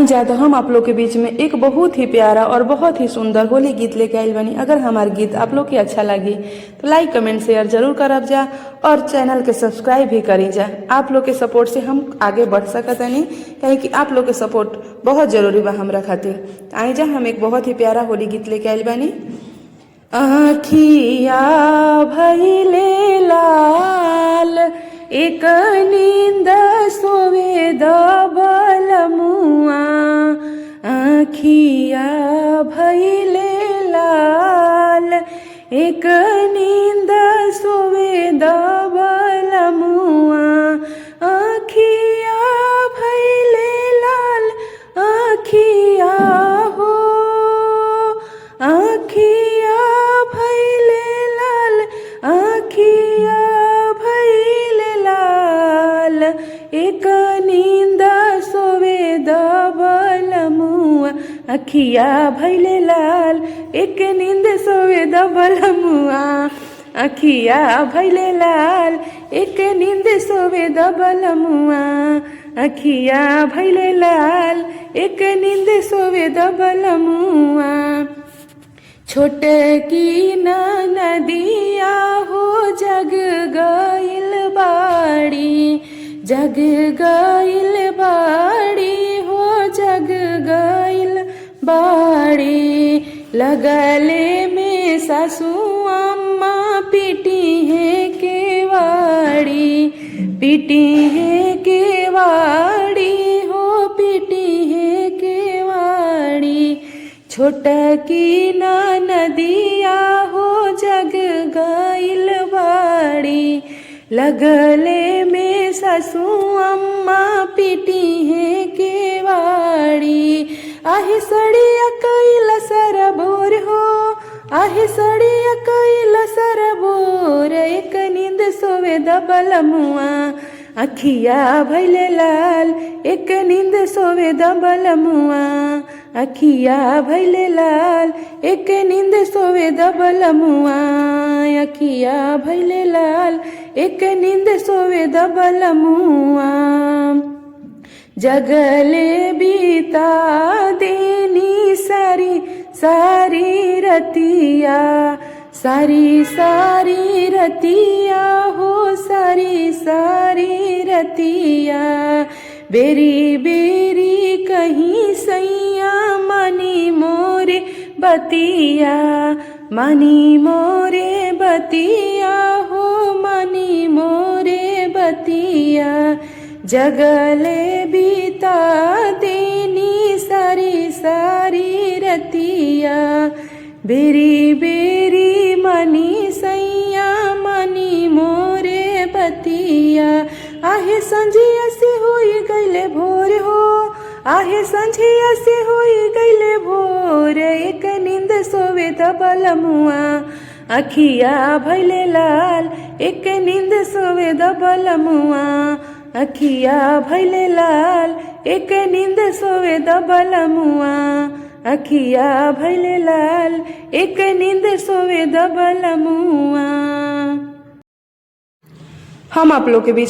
जा तो हम आप लोग के बीच में एक बहुत ही प्यारा और बहुत ही सुंदर होली गीत लेके आइल बनी। अगर हमार गीत आप लोग के अच्छा लगी तो लाइक कमेंट शेयर जरूर करब जा और चैनल के सब्सक्राइब भी करी जा। आप लोग के सपोर्ट से हम आगे बढ़ सकत नहीं, कहे कि आप लोग के सपोर्ट बहुत जरूरी बा हमरा खातिर। आई जा हम एक बहुत ही प्यारा होली गीत लेके आइल बनी। आँखिया भइले लाल एक नींद सोवे दबल मुआ, आँखिया भइले लाल एक नींद सोवे दबल मुआ, आँखिया भइले लाल आँखिया हो, आँखिया भइले लाल आँखिया भइले लाल एक नींद सोवे दबल मुआ, आँखिया भइले लाल एक नींद सोवे दबल मुआ, आँखिया भइले लाल एक नींद सोवे दबल मुआ, आँखिया भइले लाल एक नींद सोवे दबल मुआ। छोटकी नदिया हो जग गइल बाड़ी, जग गइल बाड़ी हो जग गइल बाड़ी, लगले में सासू अम्मा पीटी है केवाड़ी, पीटी है केवाड़ी हो पीटी है केवाड़ी। छोटकी नदिया हो जग गइल बाड़ी, लगले में सासू अम्मा पीटी है केवाड़ी। आहे सड़िया कइल सरबोर हो, आहे सड़िया कइल सरबोर एक नींद सोवे दबल मुआ, आँखिया भइले लाल एक नींद सोवे दबल मुआ, आँखिया भइले लाल एक नींद सोवे दबल मुआ, आँखिया भइले लाल एक नींद सोवे दबल मुआ। जगले बीता देनी सारी सारी रतिया, सारी सारी रतिया हो सारी सारी रतिया, बेरी बेरी कहीं सैया मानी मोरे बतिया, मानी मोरे बतिया हो मानी मोरे बतिया। जगले बीता देनी सारी सारी रतिया, बेरी बेरी मनी सैया मनी मोरे बतिया। आहे संझिया से होई गइले भोर हो, आहे संझिया से होई गइले भोर एक नींद सोवे दबल मुआ, आँखिया भइले लाल एक नींद सोवे दबल मुआ, आँखिया भइले लाल एक नींद सोवे दबल मुआ, आँखिया भइले लाल एक नींद सोवे दबल मुआ। हम आप लोग के बीच